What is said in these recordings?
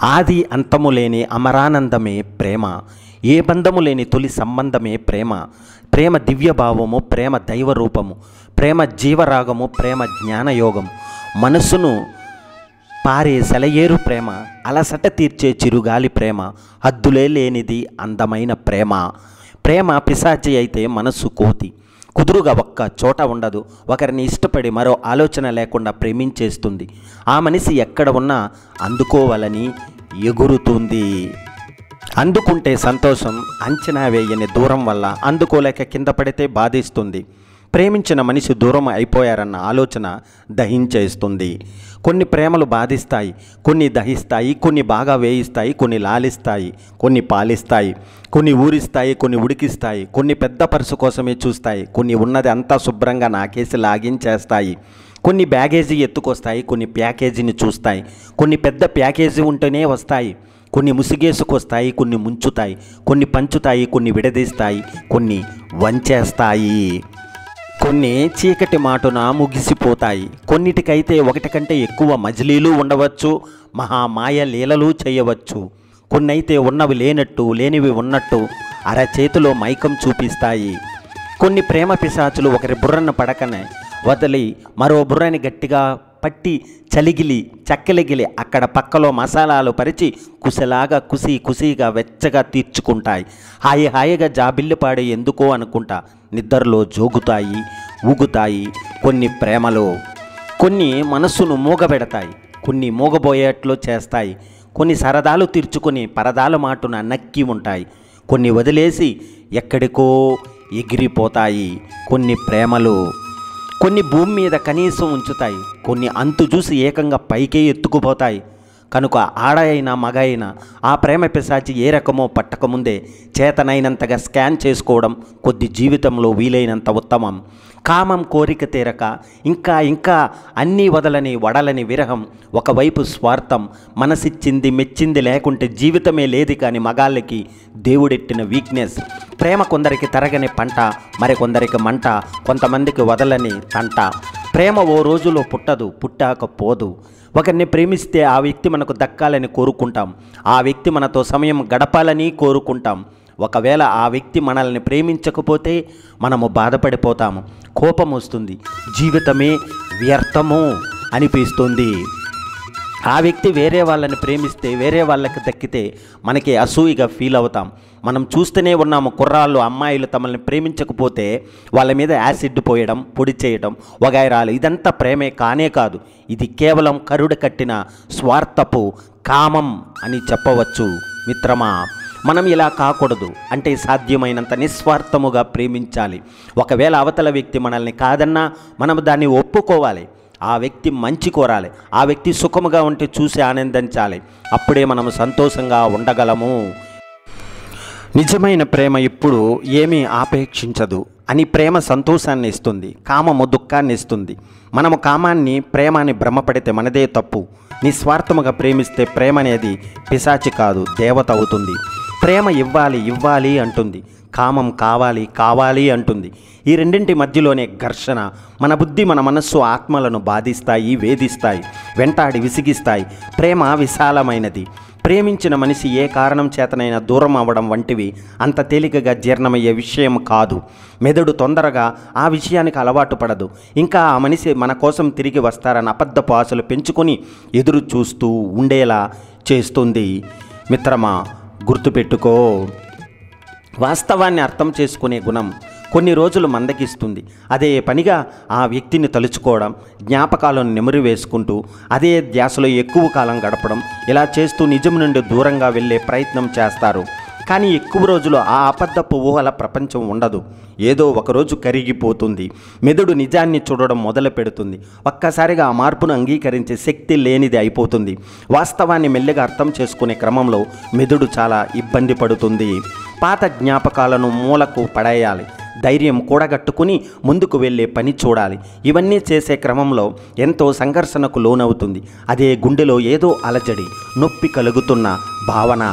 ఆది అంతము లేని అమరానందమే ప్రేమ. ఏ బంధము లేని తొలి సంబంధమే ప్రేమ. ప్రేమ దివ్యభావము, ప్రేమ దైవరూపము, ప్రేమ జీవరాగము, ప్రేమ జ్ఞానయోగము. మనసును పారే సెలయేరు ప్రేమ, అలసట తీర్చే చిరుగాలి ప్రేమ, హద్దులే లేనిది అందమైన ప్రేమ. ప్రేమ పిశాచి అయితే మనస్సు కోతి, కుదురుగా ఒక్క చోట ఉండదు. ఒకరిని ఇష్టపడి మరో ఆలోచన లేకుండా ప్రేమించేస్తుంది. ఆ మనిషి ఎక్కడ ఉన్నా అందుకోవాలని ఎగురుతుంది. అందుకుంటే సంతోషం, అంచనా వేయని దూరం వల్ల అందుకోలేక కింద పడితే బాధిస్తుంది. ప్రేమించిన మనిషి దూరం అయిపోయారన్న ఆలోచన దహించేస్తుంది. కొన్ని ప్రేమలు బాధిస్తాయి, కొన్ని దహిస్తాయి, కొన్ని బాగా వేయిస్తాయి, కొన్ని లాలిస్తాయి, కొన్ని పాలిస్తాయి, కొన్ని ఊరిస్తాయి, కొన్ని ఉడికిస్తాయి, కొన్ని పెద్ద పరుసు కోసమే చూస్తాయి, కొన్ని ఉన్నది అంతా శుభ్రంగా నాకేసి లాగించేస్తాయి. కొన్ని బ్యాగేజీ ఎత్తుకొస్తాయి, కొన్ని ప్యాకేజీని చూస్తాయి, కొన్ని పెద్ద ప్యాకేజీ ఉంటేనే వస్తాయి, కొన్ని ముసిగేసుకొస్తాయి, కొన్ని ముంచుతాయి, కొన్ని పంచుతాయి, కొన్ని విడదీస్తాయి, కొన్ని వంచేస్తాయి, కొన్ని చీకటి మాటున ముగిసిపోతాయి. కొన్నిటికైతే ఒకటి కంటే ఎక్కువ మజిలీలు ఉండవచ్చు, మహామాయ లీలలు చేయవచ్చు. కొన్నైతే ఉన్నవి లేనట్టు, లేనివి ఉన్నట్టు అరచేతిలో మైకం చూపిస్తాయి. కొన్ని ప్రేమ పిశాచులు ఒకరి బుర్రను పడకనే వదిలి మరో బుర్రని గట్టిగా పట్టి చలిగిలి చక్కెలిగిలి అక్కడ పక్కలో మసాలాలు పరిచి కుసలాగా కుసీగా వెచ్చగా తీర్చుకుంటాయి. హాయిగా జాబిల్లిపాడి ఎందుకో అనుకుంటా నిద్రలో జోగుతాయి, ఊగుతాయి. కొన్ని ప్రేమలో కొన్ని మనస్సును మూగబెడతాయి, కొన్ని మూగబోయేట్లు చేస్తాయి, కొన్ని సరదాలు తీర్చుకొని పరదాల మాటున నక్కి ఉంటాయి, కొన్ని వదిలేసి ఎక్కడికో ఎగిరిపోతాయి. కొన్ని ప్రేమలు కొన్ని భూమి మీద కనీసం ఉంచుతాయి, కొన్ని అంతు చూసి ఏకంగా పైకే ఎత్తుకుపోతాయి. కనుక ఆడ అయినా మగ అయినా ఆ ప్రేమ పిశాచి ఏ రకమో పట్టకముందే చేతనైనంతగా స్కాన్ చేసుకోవడం కొద్ది జీవితంలో వీలైనంత ఉత్తమం. కామం కోరిక తీరక ఇంకా అన్నీ వదలని వడలని విరహం, ఒకవైపు స్వార్థం, మనసిచ్చింది మెచ్చింది లేకుంటే జీవితమే లేదు కాని మగాళ్ళకి దేవుడెట్టిన వీక్నెస్. ప్రేమ కొందరికి తరగని పంట, మరికొందరికి మంట, కొంతమందికి వదలని తంట. ప్రేమ ఓ రోజులో పుట్టదు, పుట్టాక పోదు. ఒకరిని ప్రేమిస్తే ఆ వ్యక్తి మనకు దక్కాలని కోరుకుంటాం, ఆ వ్యక్తి మనతో సమయం గడపాలని కోరుకుంటాం. ఒకవేళ ఆ వ్యక్తి మనల్ని ప్రేమించకపోతే మనము బాధపడిపోతాము, కోపం వస్తుంది, జీవితమే వ్యర్థము అనిపిస్తుంది. ఆ వ్యక్తి వేరే వాళ్ళని ప్రేమిస్తే, వేరే వాళ్ళకి దక్కితే మనకి అసూయగా ఫీల్ అవుతాం. మనం చూస్తూనే ఉన్నాము, కుర్రాళ్ళు అమ్మాయిలు తమల్ని ప్రేమించకపోతే వాళ్ళ మీద యాసిడ్ పోయడం, పొడి చేయడం, వగైరాలు. ఇదంతా ప్రేమే కానే కాదు. ఇది కేవలం కరుడు కట్టిన స్వార్థపు కామం అని చెప్పవచ్చు. మిత్రమా, మనం ఇలా కాకూడదు. అంటే సాధ్యమైనంత నిస్వార్థముగా ప్రేమించాలి. ఒకవేళ అవతల వ్యక్తి మనల్ని కాదన్నా మనం దాన్ని ఒప్పుకోవాలి. ఆ వ్యక్తి మంచి కోరాలి, ఆ వ్యక్తి సుఖముగా ఉంటే చూసి ఆనందించాలి. అప్పుడే మనము సంతోషంగా ఉండగలము. నిజమైన ప్రేమ ఇప్పుడు ఏమీ ఆపేక్షించదు అని ప్రేమ సంతోషాన్ని ఇస్తుంది, కామము దుఃఖాన్ని ఇస్తుంది. మనము కామాన్ని ప్రేమాన్ని భ్రమపడితే మనదే తప్పు. నిస్వార్థముగా ప్రేమిస్తే ప్రేమ అనేది పిశాచి కాదు, దేవత అవుతుంది. ప్రేమ ఇవ్వాలి అంటుంది, కామం కావాలి అంటుంది. ఈ రెండింటి మధ్యలోనే ఘర్షణ. మన బుద్ధి మన మనస్సు ఆత్మలను బాధిస్తాయి, వేధిస్తాయి, వెంటాడి విసిగిస్తాయి. ప్రేమ విశాలమైనది. ప్రేమించిన మనిషి ఏ కారణం చేతనైనా దూరం అవ్వడం వంటివి అంత తేలికగా జీర్ణమయ్యే విషయం కాదు. మెదడు తొందరగా ఆ విషయానికి అలవాటు పడదు. ఇంకా ఆ మనిషి మన కోసం తిరిగి వస్తారని అబద్ధపు ఆశలు పెంచుకొని ఎదురు చూస్తూ ఉండేలా చేస్తుంది. మిత్రమా, గుర్తుపెట్టుకో, వాస్తవాన్ని అర్థం చేసుకునే గుణం కొన్ని రోజులు మందగిస్తుంది. అదే పనిగా ఆ వ్యక్తిని తలుచుకోవడం, జ్ఞాపకాలను నెమరు వేసుకుంటూ అదే ధ్యాసలో ఎక్కువ కాలం గడపడం, ఇలా చేస్తూ నిజం నుండి దూరంగా వెళ్ళే ప్రయత్నం చేస్తారు. కానీ ఎక్కువ రోజులు ఆ అబద్ధపు ఊహల ప్రపంచం ఉండదు. ఏదో ఒకరోజు కరిగిపోతుంది. మెదడు నిజాన్ని చూడడం మొదలు పెడుతుంది. ఒక్కసారిగా ఆ మార్పును అంగీకరించే శక్తి లేనిది అయిపోతుంది. వాస్తవాన్ని మెల్లగా అర్థం చేసుకునే క్రమంలో మెదడు చాలా ఇబ్బంది పడుతుంది. పాత జ్ఞాపకాలను మూలకు పడేయాలి, ధైర్యం కూడగట్టుకుని ముందుకు వెళ్ళే పని చూడాలి. ఇవన్నీ చేసే క్రమంలో ఎంతో సంఘర్షణకు లోనవుతుంది. అదే గుండెలో ఏదో అలజడి, నొప్పి కలుగుతున్న భావన.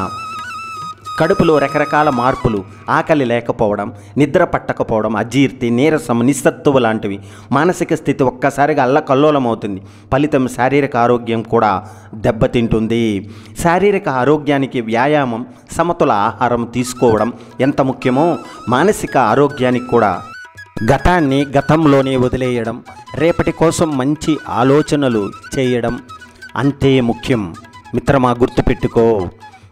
కడుపులో రకరకాల మార్పులు, ఆకలి లేకపోవడం, నిద్ర పట్టకపోవడం, అజీర్తి, నీరసం, నిస్సత్తువ లాంటివి, మానసిక స్థితి ఒక్కసారిగా అల్లకల్లోలమవుతుంది. ఫలితం శారీరక ఆరోగ్యం కూడా దెబ్బతింటుంది. శారీరక ఆరోగ్యానికి వ్యాయామం, సమతుల ఆహారం తీసుకోవడం ఎంత ముఖ్యమో మానసిక ఆరోగ్యానికి కూడా గతాన్ని గతంలోనే వదిలేయడం, రేపటి కోసం మంచి ఆలోచనలు చేయడం అంతే ముఖ్యం. మిత్రమా, గుర్తుపెట్టుకో,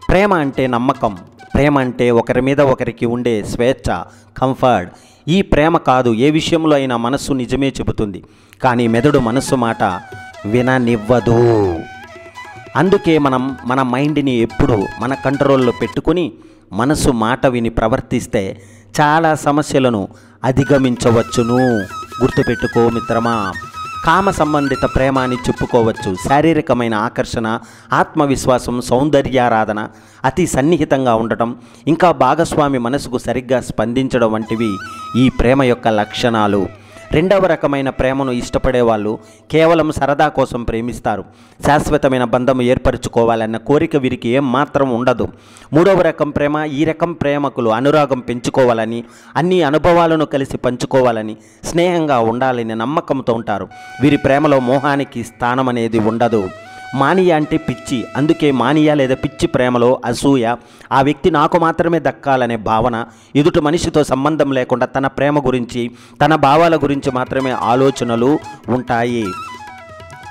ప్రేమ అంటే నమ్మకం, ప్రేమ అంటే ఒకరి మీద ఒకరికి ఉండే స్వేచ్ఛ, కంఫర్ట్. ఈ ప్రేమ కాదు, ఏ విషయంలో అయినా మనస్సు నిజమే చెబుతుంది, కానీ మెదడు మనస్సు మాట విననివ్వదు. అందుకే మనం మన మైండ్ని ఎప్పుడు మన కంట్రోల్లో పెట్టుకుని మనసు మాట విని ప్రవర్తిస్తే చాలా సమస్యలను అధిగమించవచ్చును. గుర్తుపెట్టుకో మిత్రమా. కామ సంబంధిత ప్రేమ అని చెప్పుకోవచ్చు. శారీరకమైన ఆకర్షణ, ఆత్మవిశ్వాసం, సౌందర్యారాధన, అతి సన్నిహితంగా ఉండటం, ఇంకా భాగస్వామి మనసుకు సరిగ్గా స్పందించడం వంటివి ఈ ప్రేమ యొక్క లక్షణాలు. రెండవ రకమైన ప్రేమను ఇష్టపడే వాళ్ళు కేవలం సరదా కోసం ప్రేమిస్తారు. శాశ్వతమైన బంధం ఏర్పరచుకోవాలన్న కోరిక వీరికి ఏం మాత్రం ఉండదు. మూడవ రకం ప్రేమ, ఈ రకం ప్రేమకులు అనురాగం పెంచుకోవాలని, అన్ని అనుభవాలను కలిసి పంచుకోవాలని, స్నేహంగా ఉండాలని నమ్మకంతో ఉంటారు. వీరి ప్రేమలో మోహానికి స్థానం అనేది ఉండదు. మానియా అంటే పిచ్చి. అందుకే మానియా లేదా పిచ్చి ప్రేమలో అసూయ, ఆ వ్యక్తి నాకు మాత్రమే దక్కాలనే భావన, ఎదుటి మనిషితో సంబంధం లేకుండా తన ప్రేమ గురించి, తన భావాల గురించి మాత్రమే ఆలోచనలు ఉంటాయి.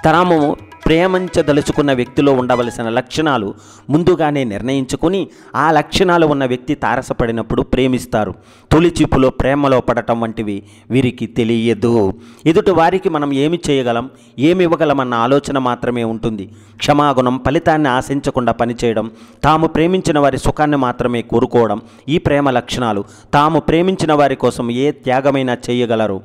తాము ప్రేమించదలుచుకున్న వ్యక్తిలో ఉండవలసిన లక్షణాలు ముందుగానే నిర్ణయించుకుని ఆ లక్షణాలు ఉన్న వ్యక్తి తారసపడినప్పుడు ప్రేమిస్తారు. తొలి చూపులో ప్రేమలో పడటం వంటివి వీరికి తెలియదు. ఎదుటి వారికి మనం ఏమి చేయగలం, ఏమి ఇవ్వగలమన్న ఆలోచన మాత్రమే ఉంటుంది. క్షమాగుణం, ఫలితాన్ని ఆశించకుండా పనిచేయడం, తాము ప్రేమించిన వారి సుఖాన్ని మాత్రమే కోరుకోవడం ఈ ప్రేమ లక్షణాలు. తాము ప్రేమించిన వారి కోసం ఏ త్యాగమైనా చేయగలరు.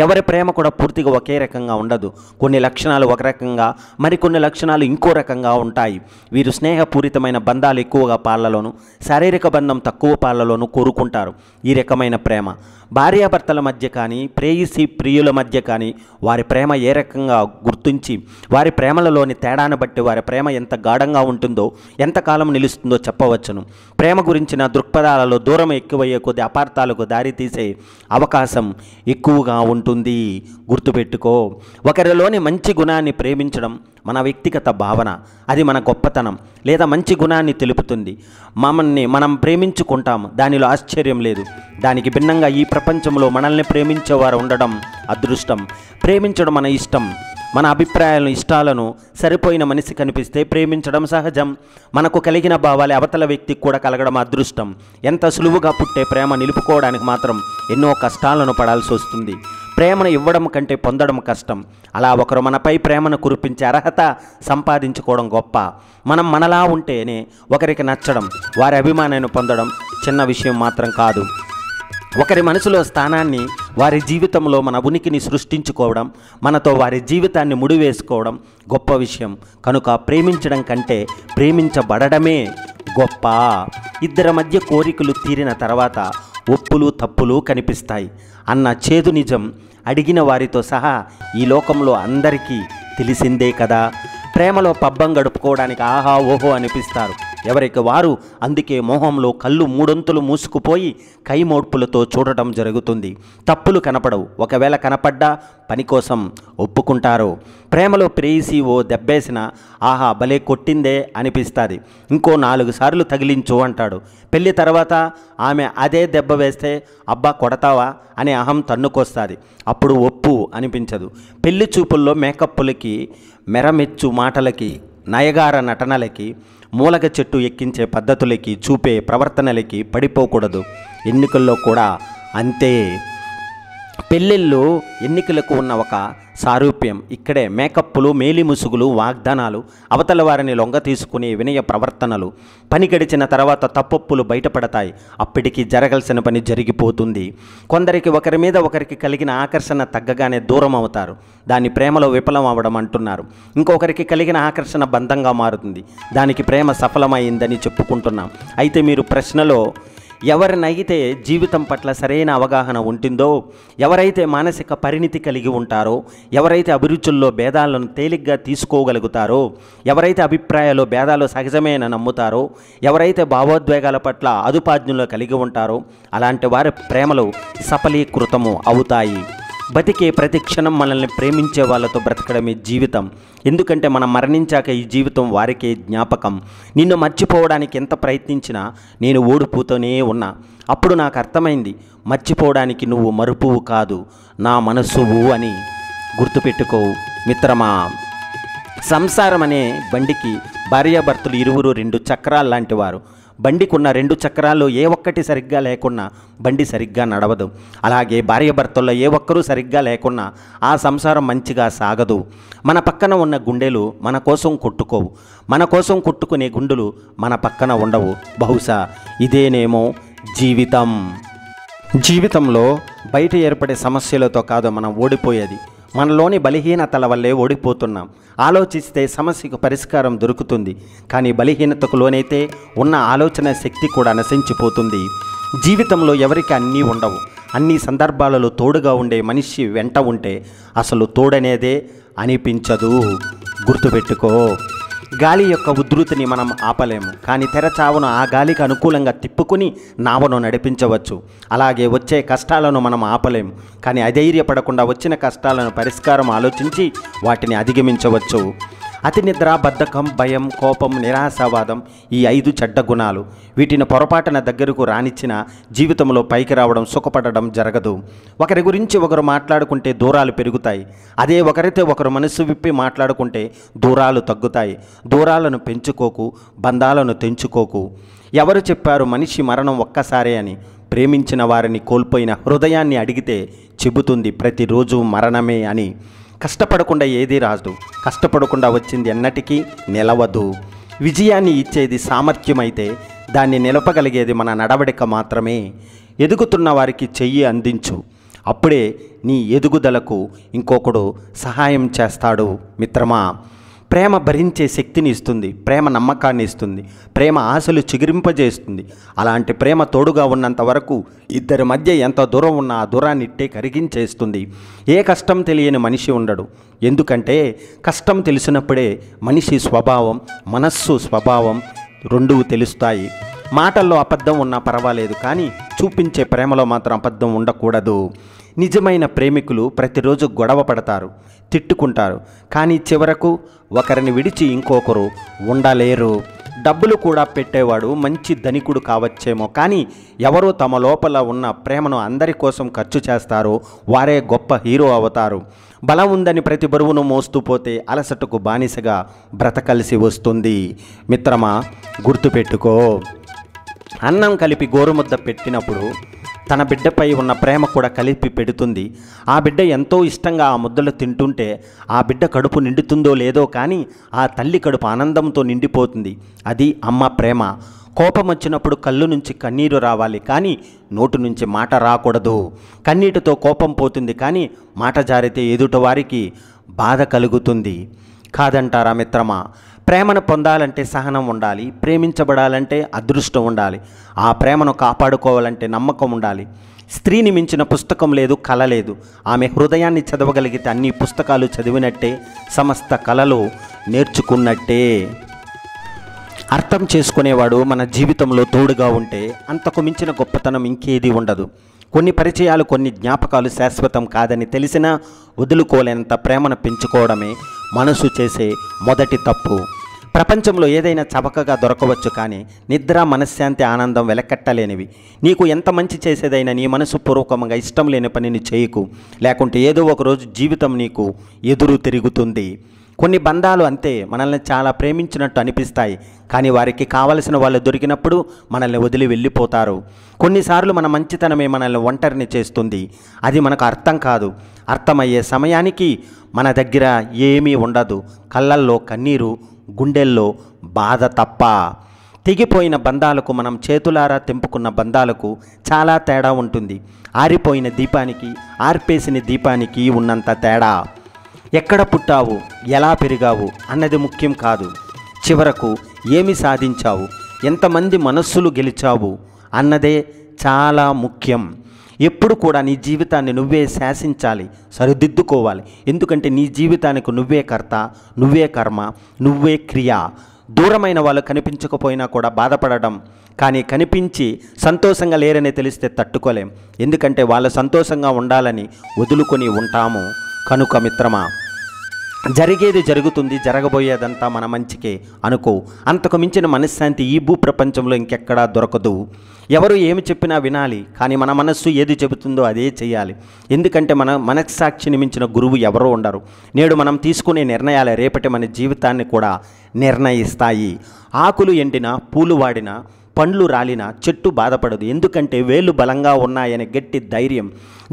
ఎవరి ప్రేమ కూడా పూర్తిగా ఒకే రకంగా ఉండదు. కొన్ని లక్షణాలు ఒక రకంగా, మరికొన్ని లక్షణాలు ఇంకో రకంగా ఉంటాయి. వీరు స్నేహపూరితమైన బంధాలు ఎక్కువగా పాళ్లలోను, శారీరక బంధం తక్కువ పాళ్లలోను కోరుకుంటారు. ఈ రకమైన ప్రేమ భార్యాభర్తల మధ్య కానీ, ప్రేయసి ప్రియుల మధ్య కానీ వారి ప్రేమ ఏ రకంగా గుర్తించి వారి ప్రేమలలోని తేడాను బట్టి వారి ప్రేమ ఎంత గాఢంగా ఉంటుందో, ఎంతకాలం నిలుస్తుందో చెప్పవచ్చును. ప్రేమ గురించిన దృక్పథాలలో దూరం ఎక్కువయ్యే కొద్ది అపార్థాలకు దారితీసే అవకాశం ఎక్కువగా ఉంటుంది. గుర్తుపెట్టుకో, ఒకరిలోని మంచి గుణాన్ని ప్రేమించడం మన వ్యక్తిగత భావన, అది మన గొప్పతనం లేదా మంచి గుణాన్ని తెలుపుతుంది. మనం ప్రేమించుకుంటాం, దానిలో ఆశ్చర్యం లేదు. దానికి భిన్నంగా ఈ ప్రపంచంలో మనల్ని ప్రేమించేవారు ఉండడం అదృష్టం. ప్రేమించడం మన ఇష్టం. మన అభిప్రాయాలను, ఇష్టాలను సరిపోయిన మనిషి కనిపిస్తే ప్రేమించడం సహజం. మనకు కలిగిన భావాలే అవతల వ్యక్తికి కూడా కలగడం అదృష్టం. ఎంత సులువుగా పుట్టే ప్రేమ నిలుపుకోవడానికి మాత్రం ఎన్నో కష్టాలను పడాల్సి వస్తుంది. ప్రేమను ఇవ్వడం కంటే పొందడం కష్టం. అలా ఒకరు మనపై ప్రేమను కురిపించే అర్హత సంపాదించుకోవడం గొప్ప. మనం మనలా ఉంటేనే ఒకరికి నచ్చడం, వారి అభిమానాన్ని పొందడం చిన్న విషయం మాత్రం కాదు. ఒకరి మనసులో స్థానాన్ని, వారి జీవితంలో మన ఉనికిని సృష్టించుకోవడం, మనతో వారి జీవితాన్ని ముడివేసుకోవడం గొప్ప విషయం. కనుక ప్రేమించడం కంటే ప్రేమించబడడమే గొప్ప. ఇద్దరి మధ్య కోరికలు తీరిన తర్వాత ఒప్పులు తప్పులు కనిపిస్తాయి అన్న చేదు నిజం అడిగిన వారితో సహా ఈ లోకంలో అందరికీ తెలిసిందే కదా. ప్రేమలో పబ్బం గడుపుకోవడానికి ఆహా ఓహో అనిపిస్తారు ఎవరికి వారు. అందుకే మోహంలో కళ్ళు మూడొంతులు మూసుకుపోయి కైమోడ్పులతో చూడటం జరుగుతుంది. తప్పులు కనపడవు. ఒకవేళ కనపడ్డా పని కోసం ఒప్పుకుంటారు. ప్రేమలో ప్రేయసి ఓ దెబ్బేసిన ఆహా భలే కొట్టిందే అనిపిస్తుంది. ఇంకో 4 సార్లు తగిలించు అంటాడు. పెళ్లి తర్వాత ఆమె అదే దెబ్బ వేస్తే అబ్బా కొడతావా అనే అహం తన్నుకొస్తుంది. అప్పుడు ఒప్పు అనిపించదు. పెళ్లి చూపుల్లో మేకప్పులకి, మెరమెచ్చు మాటలకి, నయగార నటనలకి, మూలగ చెట్టు ఎక్కించే పద్ధతులకి, చూపే ప్రవర్తనలకి పడిపోకూడదు. ఎన్నికల్లో కూడా అంతే. పెళ్ళిళ్ళు ఎన్నికలకు ఉన్న ఒక సారూప్యం ఇక్కడే. మేకప్పులు, మేలిముసుగులు, వాగ్దానాలు, అవతల వారిని లొంగ తీసుకునే వినయ ప్రవర్తనలు. పని గడిచిన తర్వాత తప్పొప్పులు బయటపడతాయి. అప్పటికి జరగాల్సిన పని జరిగిపోతుంది. కొందరికి ఒకరి మీద ఒకరికి కలిగిన ఆకర్షణ తగ్గగానే దూరం అవుతారు. దాన్ని ప్రేమలో విఫలం అవ్వడం అంటున్నారు. ఇంకొకరికి కలిగిన ఆకర్షణ బంధంగా మారుతుంది. దానికి ప్రేమ సఫలమైందని చెప్పుకుంటున్నాం. అయితే మీరు ప్రశ్నలో ఎవరినైతే జీవితం పట్ల సరైన అవగాహన ఉంటుందో, ఎవరైతే మానసిక పరిణితి కలిగి ఉంటారో, ఎవరైతే అభిరుచుల్లో భేదాలను తేలిగ్గా తీసుకోగలుగుతారో, ఎవరైతే అభిప్రాయాలు భేదాలు సహజమేన నమ్ముతారో, ఎవరైతే భావోద్వేగాల పట్ల అదుపాజ్ఞులు కలిగి ఉంటారో అలాంటి వారి ప్రేమలు సఫలీకృతము అవుతాయి. బతికే ప్రతి క్షణం మనల్ని ప్రేమించే వాళ్ళతో బ్రతకడమే జీవితం. ఎందుకంటే మనం మరణించాక ఈ జీవితం వారికే జ్ఞాపకం. నిన్ను మర్చిపోవడానికి ఎంత ప్రయత్నించినా నేను ఓడిపోతూనే ఉన్నా. అప్పుడు నాకు అర్థమైంది, మర్చిపోవడానికి నువ్వు మరుపువు కాదు, నా మనస్సువు అని. గుర్తుపెట్టుకో మిత్రమా. సంసారం అనే బండికి భార్యాభర్తలు ఇరువురు 2 చక్రాలు లాంటి వారు. బండికి ఉన్న 2 చక్రాలు ఏ ఒక్కటి సరిగ్గా లేకున్నా బండి సరిగ్గా నడవదు. అలాగే భార్యాభర్తల్లో ఏ ఒక్కరూ సరిగ్గా లేకున్నా ఆ సంసారం మంచిగా సాగదు. మన పక్కన ఉన్న గుండెలు మన కోసం కొట్టుకోవు, మన కోసం కొట్టుకునే గుండెలు మన పక్కన ఉండవు. బహుశా ఇదేనేమో జీవితం. జీవితంలో బయట ఏర్పడే సమస్యలతో కాదు మనం ఓడిపోయేది, మనలోని బలహీనతల వల్లే ఓడిపోతున్నాం. ఆలోచిస్తే సమస్యకు పరిష్కారం దొరుకుతుంది, కానీ బలహీనతకు లోనైతే ఉన్న ఆలోచన శక్తి కూడా నశించిపోతుంది. జీవితంలో ఎవరికి అన్నీ ఉండవు. అన్ని సందర్భాలలో తోడుగా ఉండే మనిషి వెంట ఉంటే అసలు తోడనేదే అనిపించదు. గుర్తుపెట్టుకో. గాలి యొక్క ఉధృతిని మనం ఆపలేము, కానీ తెరచావును ఆ గాలికి అనుకూలంగా తిప్పుకుని నావను నడిపించవచ్చు. అలాగే వచ్చే కష్టాలను మనం ఆపలేము, కానీ అధైర్యపడకుండా వచ్చిన కష్టాలను పరిష్కారం ఆలోచించి వాటిని అధిగమించవచ్చు. అతి నిద్ర, బద్ధకం, భయం, కోపం, నిరాశావాదం ఈ 5 చెడ్డ గుణాలు. వీటిని పొరపాటున దగ్గరకు రానిచ్చిన జీవితంలో పైకి రావడం, సుఖపడడం జరగదు. ఒకరి గురించి ఒకరు మాట్లాడుకుంటే దూరాలు పెరుగుతాయి. అదే ఒకరితో ఒకరు మనసు విప్పి మాట్లాడుకుంటే దూరాలు తగ్గుతాయి. దూరాలను పెంచుకోకు, బంధాలను తెంచుకోకు. ఎవరు చెప్పారు మనిషి మరణం ఒక్కసారే అని? ప్రేమించిన వారిని కోల్పోయిన హృదయాన్ని అడిగితే చెబుతుంది ప్రతిరోజు మరణమే అని. కష్టపడకుండా ఏదీ రాదు, కష్టపడకుండా వచ్చింది ఎన్నటికీ నిలవదు. విజయాన్ని ఇచ్చేది సామర్థ్యమైతే దాన్ని నిలపగలిగేది మన నడవడిక మాత్రమే. ఎదుగుతున్న వారికి చెయ్యి అందించు, అప్పుడే నీ ఎదుగుదలకు ఇంకొకడు సహాయం చేస్తాడు. మిత్రమా, ప్రేమ భరించే శక్తిని ఇస్తుంది, ప్రేమ నమ్మకాన్ని ఇస్తుంది, ప్రేమ ఆశలు చిగురింపజేస్తుంది. అలాంటి ప్రేమ తోడుగా ఉన్నంత వరకు ఇద్దరి మధ్య ఎంత దూరం ఉన్నా ఆ దూరాన్ని ఇట్టే కరిగించేస్తుంది. ఏ కష్టం తెలియని మనిషి ఉండడు. ఎందుకంటే కష్టం తెలిసినప్పుడే మనిషి స్వభావం, మనస్సు స్వభావం రెండూ తెలుస్తాయి. మాటల్లో అబద్ధం ఉన్నా పర్వాలేదు, కానీ చూపించే ప్రేమలో మాత్రం అబద్ధం ఉండకూడదు. నిజమైన ప్రేమికులు ప్రతిరోజు గొడవ పడతారు, తిట్టుకుంటారు, కానీ చివరకు ఒకరిని విడిచి ఇంకొకరు ఉండలేరు. డబ్బులు కూడా పెట్టేవాడు మంచి ధనికుడు కావచ్చేమో, కానీ ఎవరో తమ లోపల ఉన్న ప్రేమను అందరి కోసం ఖర్చు చేస్తారో వారే గొప్ప హీరో అవుతారు. బలం ఉందని ప్రతి బరువును మోస్తూ పోతే అలసటకు బానిసగా బ్రతకలిసి వస్తుంది. మిత్రమా, గుర్తుపెట్టుకో. అన్నం కలిపి గోరుముద్ద పెట్టినప్పుడు తన బిడ్డపై ఉన్న ప్రేమ కూడా కలిపి పెడుతుంది. ఆ బిడ్డ ఎంతో ఇష్టంగా ఆ ముద్దలు తింటుంటే ఆ బిడ్డ కడుపు నిండుతుందో లేదో, కానీ ఆ తల్లి కడుపు ఆనందంతో నిండిపోతుంది. అది అమ్మ ప్రేమ. కోపం వచ్చినప్పుడు కళ్ళు నుంచి కన్నీరు రావాలి, కానీ నోటు నుంచి మాట రాకూడదు. కన్నీటితో కోపం పోతుంది, కానీ మాట జారితే ఎదుటివారికి బాధ కలుగుతుంది. కాదంటారా మిత్రమా? ప్రేమను పొందాలంటే సహనం ఉండాలి, ప్రేమించబడాలంటే అదృష్టం ఉండాలి, ఆ ప్రేమను కాపాడుకోవాలంటే నమ్మకం ఉండాలి. స్త్రీని మించిన పుస్తకం లేదు, కళ లేదు. ఆమె హృదయాన్ని చదవగలిగితే అన్ని పుస్తకాలు చదివినట్టే, సమస్త కళలు నేర్చుకున్నట్టే. అర్థం చేసుకునేవాడు మన జీవితంలో తోడుగా ఉంటే అంతకు మించిన గొప్పతనం ఇంకేది ఉండదు. కొన్ని పరిచయాలు, కొన్ని జ్ఞాపకాలు శాశ్వతం కాదని తెలిసినా వదులుకోలేనంత ప్రేమను పెంచుకోవడమే మనసు చేసే మొదటి తప్పు. ప్రపంచంలో ఏదైనా చవకగా దొరకవచ్చు, కానీ నిద్ర, మనశ్శాంతి, ఆనందం వెలకట్టలేనివి. నీకు ఎంత మంచి చేసేదైనా నీ మనసు పూర్వకంగా ఇష్టం లేని పనిని చేయకు, లేకుంటే ఏదో ఒకరోజు జీవితం నీకు ఎదురు తిరుగుతుంది. కొన్ని బంధాలు అంతే, మనల్ని చాలా ప్రేమించినట్టు అనిపిస్తాయి, కానీ వారికి కావలసిన వాళ్ళు దొరికినప్పుడు మనల్ని వదిలి వెళ్ళిపోతారు. కొన్నిసార్లు మన మంచితనమే మనల్ని ఒంటరిని చేస్తుంది. అది మనకు అర్థం కాదు. అర్థమయ్యే సమయానికి మన దగ్గర ఏమీ ఉండదు. కళ్ళల్లో కన్నీరు, గుండెల్లో బాధ తప్ప. తెగిపోయిన బంధాలకు, మనం చేతులారా తెంపుకున్న బంధాలకు చాలా తేడా ఉంటుంది. ఆరిపోయిన దీపానికి, ఆర్పేసిన దీపానికి ఉన్నంత తేడా. ఎక్కడ పుట్టావు, ఎలా పెరిగావు అన్నది ముఖ్యం కాదు. చివరకు ఏమి సాధించావు, ఎంతమంది మనస్సులు గెలిచావు అన్నదే చాలా ముఖ్యం. ఎప్పుడు కూడా నీ జీవితాన్ని నువ్వే శాసించాలి, సరిదిద్దుకోవాలి. ఎందుకంటే నీ జీవితానికి నువ్వే కర్త, నువ్వే కర్మ, నువ్వే క్రియ. దూరమైన వాళ్ళు కనిపించకపోయినా కూడా బాధపడడం, కానీ కనిపించి సంతోషంగా లేరని తెలిస్తే తట్టుకోలేం. ఎందుకంటే వాళ్ళు సంతోషంగా ఉండాలని వదులుకొని ఉంటాము. కనుక మిత్రమా, జరిగేది జరుగుతుంది, జరగబోయేదంతా మన మంచికే అనుకో. అంతకు మించిన మనశ్శాంతి ఈ భూ ప్రపంచంలో ఇంకెక్కడా దొరకదు. ఎవరు ఏమి చెప్పినా వినాలి, కానీ మన మనస్సు ఏది చెబుతుందో అదే చేయాలి. ఎందుకంటే మన మనస్సాక్షిని మించిన గురువు ఎవరో ఉండరు. నేడు మనం తీసుకునే నిర్ణయాలే రేపటి మన జీవితాన్ని కూడా నిర్ణయిస్తాయి. ఆకులు ఎండినా, పూలు వాడినా, పండ్లు రాలినా చెట్టు బాధపడదు. ఎందుకంటే వేళ్ళు బలంగా ఉన్నాయనే గట్టి ధైర్యం.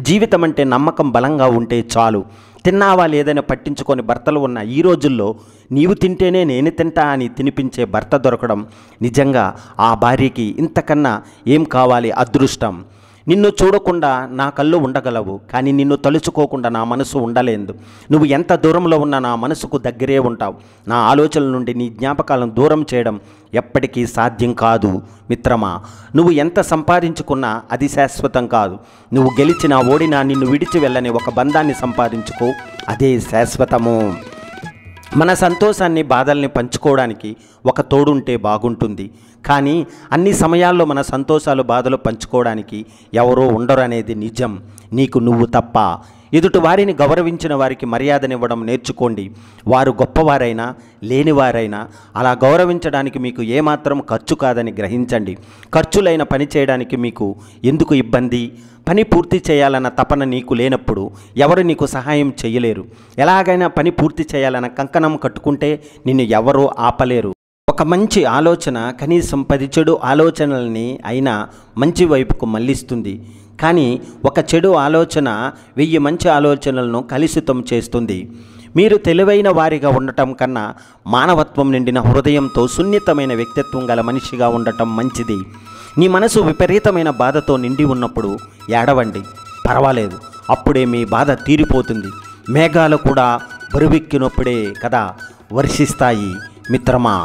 జీవితం అంటే నమ్మకం బలంగా ఉంటే చాలు. తిన్నావా లేదని పట్టించుకొని భర్తలు ఉన్న ఈ రోజుల్లో నీవు తింటేనే నేను తింటా అని తినిపించే భర్త దొరకడం నిజంగా ఆ భార్యకి ఇంతకన్నా ఏం కావాలి? అదృష్టం. నిన్ను చూడకుండా నా కళ్ళు ఉండగలవు, కానీ నిన్ను తలుచుకోకుండా నా మనసు ఉండలేదు. నువ్వు ఎంత దూరంలో ఉన్నా నా మనసుకు దగ్గరే ఉంటావు. నా ఆలోచనల నుండి నీ జ్ఞాపకాలను దూరం చేయడం ఎప్పటికీ సాధ్యం కాదు. మిత్రమా, నువ్వు ఎంత సంపాదించుకున్నా అది శాశ్వతం కాదు. నువ్వు గెలిచినా ఓడినా నిన్ను విడిచి వెళ్ళని ఒక బంధాన్ని సంపాదించుకో, అదే శాశ్వతము. మన సంతోషాన్ని, బాధల్ని పంచుకోవడానికి ఒక తోడుంటే బాగుంటుంది. కానీ అన్ని సమయాల్లో మన సంతోషాలు, బాధలు పంచుకోవడానికి ఎవరో ఉండరు అనేది నిజం, నీకు నువ్వు తప్ప. ఎదుటి వారిని గౌరవించిన వారికి మర్యాదనివ్వడం నేర్చుకోండి. వారు గొప్పవారైనా లేనివారైనా అలా గౌరవించడానికి మీకు ఏమాత్రం ఖర్చు కాదని గ్రహించండి. ఖర్చులైన పని చేయడానికి మీకు ఎందుకు ఇబ్బంది? పని పూర్తి చేయాలన్న తపన నీకు లేనప్పుడు ఎవరు నీకు సహాయం చేయలేరు. ఎలాగైనా పని పూర్తి చేయాలన్న కంకణం కట్టుకుంటే నిన్ను ఎవరూ ఆపలేరు. ఒక మంచి ఆలోచన కనీసం 10 చెడు ఆలోచనల్ని అయినా మంచి వైపుకు మళ్ళిస్తుంది. కానీ ఒక చెడు ఆలోచన 1000 మంచి ఆలోచనలను కలుషితం చేస్తుంది. మీరు తెలివైన వారిగా ఉండటం కన్నా మానవత్వం నిండిన హృదయంతో సున్నితమైన వ్యక్తిత్వం గల మనిషిగా ఉండటం మంచిది. నీ మనసు విపరీతమైన బాధతో నిండి ఉన్నప్పుడు ఏడవండి, పర్వాలేదు. అప్పుడే మీ బాధ తీరిపోతుంది. మేఘాలు కూడా బరువెక్కినప్పుడే కదా వర్షిస్తాయి. మిత్రమా,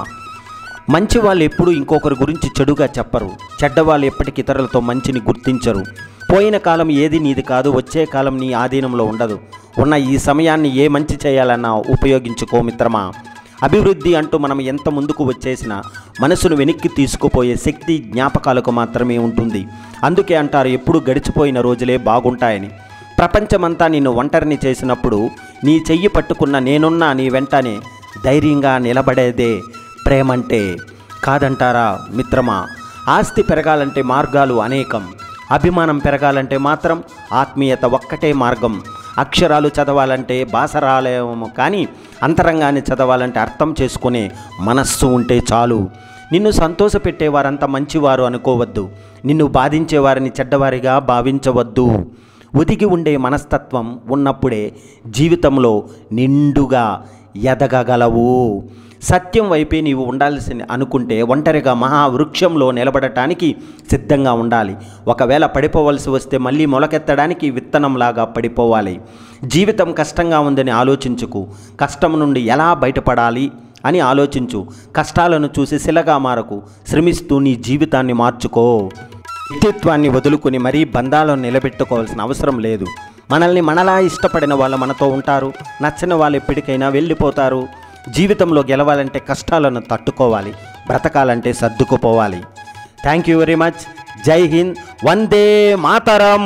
మంచి వాళ్ళు ఎప్పుడూ ఇంకొకరి గురించి చెడుగా చెప్పరు. చెడ్డవాళ్ళు ఎప్పటికీ ఇతరులతో మంచిని గుర్తించరు. పోయిన కాలం ఏది నీది కాదు, వచ్చే కాలం నీ ఆధీనంలో ఉండదు. ఉన్న ఈ సమయాన్ని ఏ మంచి చేయాలన్నా ఉపయోగించుకో మిత్రమా. అభివృద్ధి అంటూ మనం ఎంత ముందుకు వచ్చేసినా మనసును వెనక్కి తీసుకుపోయే శక్తి జ్ఞాపకాలకు మాత్రమే ఉంటుంది. అందుకే అంటారు, ఎప్పుడు గడిచిపోయిన రోజులే బాగుంటాయని. ప్రపంచమంతా నిన్ను ఒంటరిని చేసినప్పుడు నీ చెయ్యి పట్టుకున్న నేనున్నా నీ వెంటనే ధైర్యంగా నిలబడేదే ప్రేమంటే. కాదంటారా మిత్రమా? ఆస్తి పెరగాలంటే మార్గాలు అనేకం. అభిమానం పెరగాలంటే మాత్రం ఆత్మీయత ఒక్కటే మార్గం. అక్షరాలు చదవాలంటే భాష రాలేమో, కానీ అంతరంగాన్ని చదవాలంటే అర్థం చేసుకునే మనస్సు ఉంటే చాలు. నిన్ను సంతోషపెట్టే వారంతా మంచివారు అనుకోవద్దు. నిన్ను బాధించే వారిని చెడ్డవారిగా భావించవద్దు. ఒదిగి ఉండే మనస్తత్వం ఉన్నప్పుడే జీవితంలో నిండుగా ఎదగగలవు. సత్యం వైపే నీవు ఉండాల్సింది అనుకుంటే ఒంటరిగా మహావృక్షంలో నిలబడటానికి సిద్ధంగా ఉండాలి. ఒకవేళ పడిపోవలసి వస్తే మళ్ళీ మొలకెత్తడానికి విత్తనంలాగా పడిపోవాలి. జీవితం కష్టంగా ఉందని ఆలోచించుకు, కష్టం నుండి ఎలా బయటపడాలి అని ఆలోచించు. కష్టాలను చూసి శిలగా మారకు, శ్రమిస్తూ నీ జీవితాన్ని మార్చుకో. వ్యక్తిత్వాన్ని వదులుకుని మరీ బంధాలను నిలబెట్టుకోవాల్సిన అవసరం లేదు. మనల్ని మనలా ఇష్టపడిన వాళ్ళు మనతో ఉంటారు, నచ్చని వాళ్ళు ఎప్పటికైనా వెళ్ళిపోతారు. జీవితంలో గెలవాలంటే కష్టాలను తట్టుకోవాలి, బ్రతకాలంటే సర్దుకుపోవాలి. Thank you very much. Jai Hind, Vande Mataram.